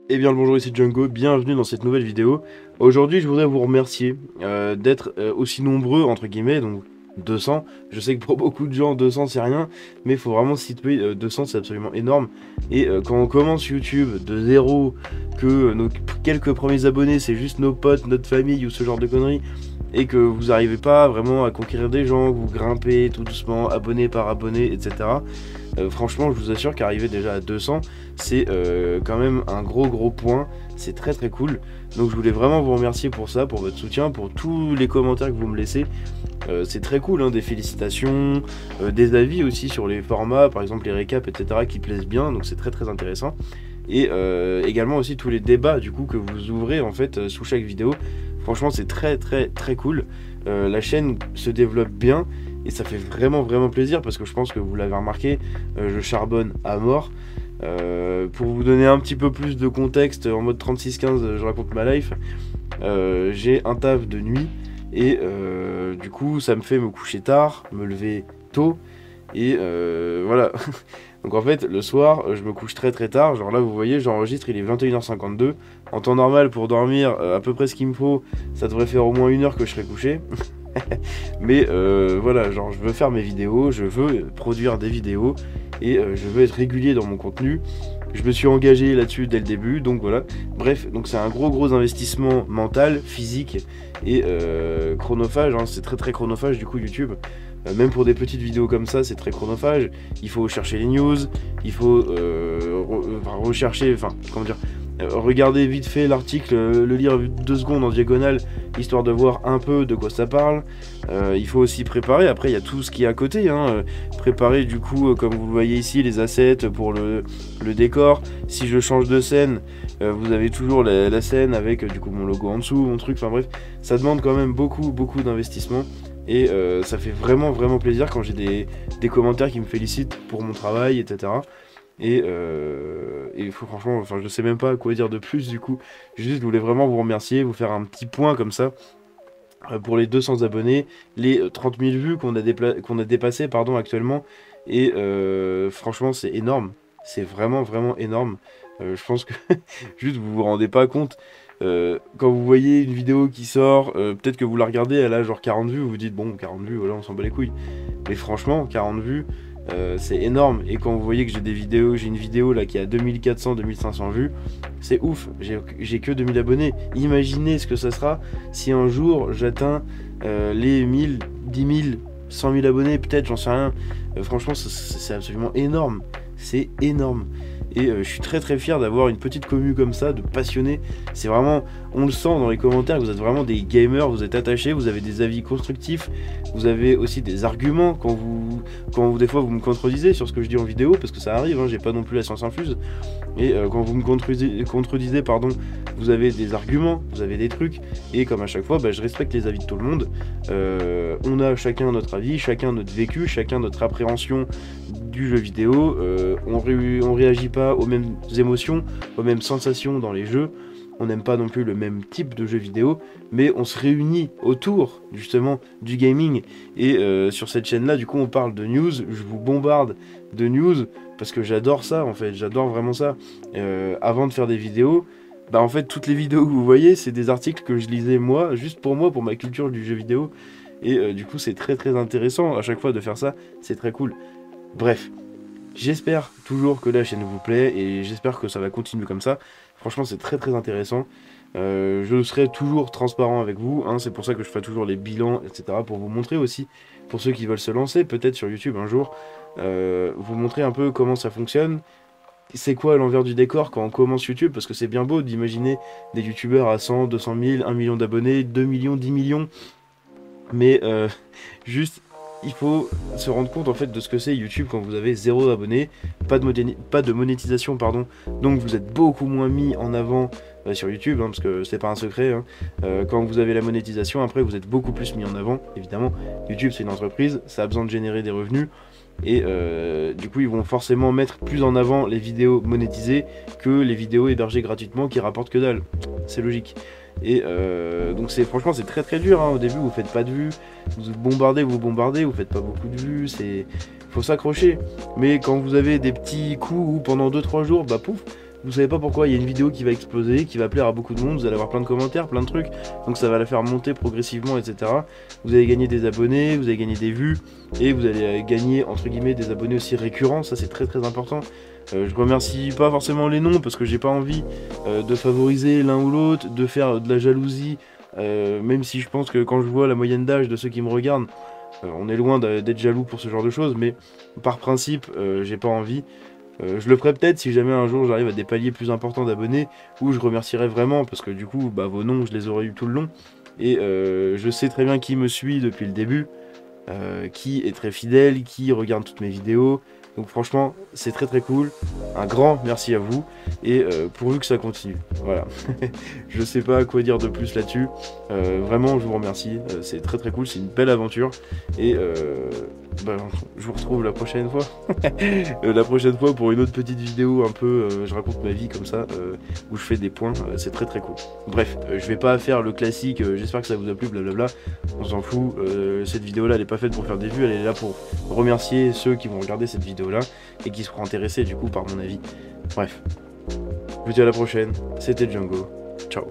Eh bien le bonjour, ici Django, bienvenue dans cette nouvelle vidéo. Aujourd'hui je voudrais vous remercier d'être aussi nombreux entre guillemets, donc 200. Je sais que pour beaucoup de gens 200 c'est rien, mais il faut vraiment se situer, 200 c'est absolument énorme. Et quand on commence YouTube de zéro, que nos quelques premiers abonnés c'est juste nos potes, notre famille ou ce genre de conneries, et que vous n'arrivez pas vraiment à conquérir des gens, que vous grimpez tout doucement, abonné par abonné, etc. Franchement, je vous assure qu'arriver déjà à 200, c'est quand même un gros point. C'est très très cool. Donc je voulais vraiment vous remercier pour ça, pour votre soutien, pour tous les commentaires que vous me laissez. C'est très cool, hein, des félicitations, des avis aussi sur les formats, par exemple les récaps, etc. qui plaisent bien. Donc c'est très très intéressant. Et également aussi tous les débats du coup que vous ouvrez en fait sous chaque vidéo. Franchement, c'est très très très cool. La chaîne se développe bien. Et ça fait vraiment plaisir parce que je pense que vous l'avez remarqué, je charbonne à mort. Pour vous donner un petit peu plus de contexte, en mode 36-15, je raconte ma life. J'ai un taf de nuit et du coup ça me fait me coucher tard, me lever tôt et voilà. Donc en fait le soir je me couche très tard, genre là vous voyez j'enregistre, il est 21h52. En temps normal pour dormir à peu près ce qu'il me faut, ça devrait faire au moins 1 heure que je serai couché. Mais voilà, genre je veux faire mes vidéos, je veux produire des vidéos et je veux être régulier dans mon contenu. Je me suis engagé là-dessus dès le début, donc voilà. Bref, donc c'est un gros investissement mental, physique et chronophage, hein. C'est très chronophage du coup YouTube. Même pour des petites vidéos comme ça, c'est très chronophage. Il faut chercher les news, il faut rechercher, enfin comment dire, regarder vite fait l'article, le lire 2 secondes en diagonale, histoire de voir un peu de quoi ça parle. Il faut aussi préparer, après il y a tout ce qui est à côté, hein. Préparer du coup, comme vous le voyez ici, les assets pour le décor. Si je change de scène, vous avez toujours la scène avec du coup mon logo en dessous, mon truc, enfin bref, ça demande quand même beaucoup d'investissement. Et ça fait vraiment plaisir quand j'ai des commentaires qui me félicitent pour mon travail, etc. Et franchement, enfin, je sais même pas quoi dire de plus du coup. Juste, je voulais vraiment vous remercier, vous faire un petit point comme ça pour les 200 abonnés, les 30 000 vues qu'on a dépassé pardon, actuellement. Et franchement, c'est énorme. C'est vraiment énorme. Je pense que juste vous vous rendez pas compte. Quand vous voyez une vidéo qui sort, peut-être que vous la regardez, elle a genre 40 vues, vous vous dites bon 40 vues, voilà on s'en bat les couilles. Mais franchement 40 vues, c'est énorme. Et quand vous voyez que j'ai une vidéo là qui a 2400-2500 vues, c'est ouf, j'ai que 2000 abonnés. Imaginez ce que ça sera si un jour j'atteins les 1000, 10 000, 100 000 abonnés, peut-être, j'en sais rien. Franchement, c'est absolument énorme. C'est énorme. Et je suis très fier d'avoir une petite commu comme ça, de passionnés. C'est vraiment, on le sent dans les commentaires, vous êtes vraiment des gamers, vous êtes attachés, vous avez des avis constructifs, vous avez aussi des arguments quand des fois vous me contredisez sur ce que je dis en vidéo, parce que ça arrive, hein, j'ai pas non plus la science infuse. Et quand vous me contredisez, pardon, vous avez des arguments, vous avez des trucs, et comme à chaque fois, bah, je respecte les avis de tout le monde. On a chacun notre avis, chacun notre vécu, chacun notre appréhension du jeu vidéo. On réagit pas aux mêmes émotions, aux mêmes sensations dans les jeux. On n'aime pas non plus le même type de jeu vidéo, mais on se réunit autour justement du gaming. Et sur cette chaîne-là, du coup, on parle de news. Je vous bombarde de news parce que j'adore ça en fait, j'adore vraiment ça. Avant de faire des vidéos, bah en fait, toutes les vidéos que vous voyez, c'est des articles que je lisais moi, juste pour moi, pour ma culture du jeu vidéo. Et du coup, c'est très intéressant à chaque fois de faire ça, c'est très cool. Bref, j'espère toujours que la chaîne vous plaît et j'espère que ça va continuer comme ça. Franchement, c'est très intéressant. Je serai toujours transparent avec vous, hein, c'est pour ça que je ferai toujours les bilans, etc. Pour vous montrer aussi, pour ceux qui veulent se lancer peut-être sur YouTube un jour, vous montrer un peu comment ça fonctionne. C'est quoi l'envers du décor quand on commence YouTube, parce que c'est bien beau d'imaginer des youtubeurs à 100, 200 000, 1 million d'abonnés, 2 millions, 10 millions, mais juste il faut se rendre compte en fait de ce que c'est YouTube quand vous avez 0 abonnés, pas de monétisation pardon, donc vous êtes beaucoup moins mis en avant sur YouTube, hein, parce que c'est pas un secret, hein. Quand vous avez la monétisation, après vous êtes beaucoup plus mis en avant, évidemment. YouTube c'est une entreprise, ça a besoin de générer des revenus, et du coup ils vont forcément mettre plus en avant les vidéos monétisées que les vidéos hébergées gratuitement qui rapportent que dalle, c'est logique. Et donc franchement c'est très dur, hein. Au début vous faites pas de vues, vous bombardez, vous faites pas beaucoup de vues, faut s'accrocher. Mais quand vous avez des petits coups où pendant 2-3 jours, bah pouf, vous savez pas pourquoi, il y a une vidéo qui va exploser, qui va plaire à beaucoup de monde, vous allez avoir plein de commentaires, plein de trucs, donc ça va la faire monter progressivement, etc. Vous allez gagner des abonnés, vous allez gagner des vues, et vous allez gagner, entre guillemets, des abonnés aussi récurrents, ça c'est très très important. Je remercie pas forcément les noms, parce que j'ai pas envie de favoriser l'un ou l'autre, de faire de la jalousie, même si je pense que quand je vois la moyenne d'âge de ceux qui me regardent, on est loin d'être jaloux pour ce genre de choses, mais par principe, j'ai pas envie. Je le ferai peut-être si jamais un jour j'arrive à des paliers plus importants d'abonnés, où je remercierai vraiment, parce que du coup, bah, vos noms, je les aurais eu tout le long. Et je sais très bien qui me suit depuis le début, qui est très fidèle, qui regarde toutes mes vidéos. Donc franchement, c'est très très cool. Un grand merci à vous, et pourvu que ça continue. Voilà. Je sais pas quoi dire de plus là-dessus. Vraiment, je vous remercie. C'est très très cool, c'est une belle aventure. Et bah, je vous retrouve la prochaine fois. La prochaine fois pour une autre petite vidéo un peu, je raconte ma vie comme ça, où je fais des points. C'est très très cool. Bref, je vais pas faire le classique, j'espère que ça vous a plu, blablabla. On s'en fout. Cette vidéo là, elle est pas faite pour faire des vues, elle est là pour remercier ceux qui vont regarder cette vidéo là et qui seront intéressés du coup par mon avis. Bref, je vous dis à la prochaine, c'était Django, ciao.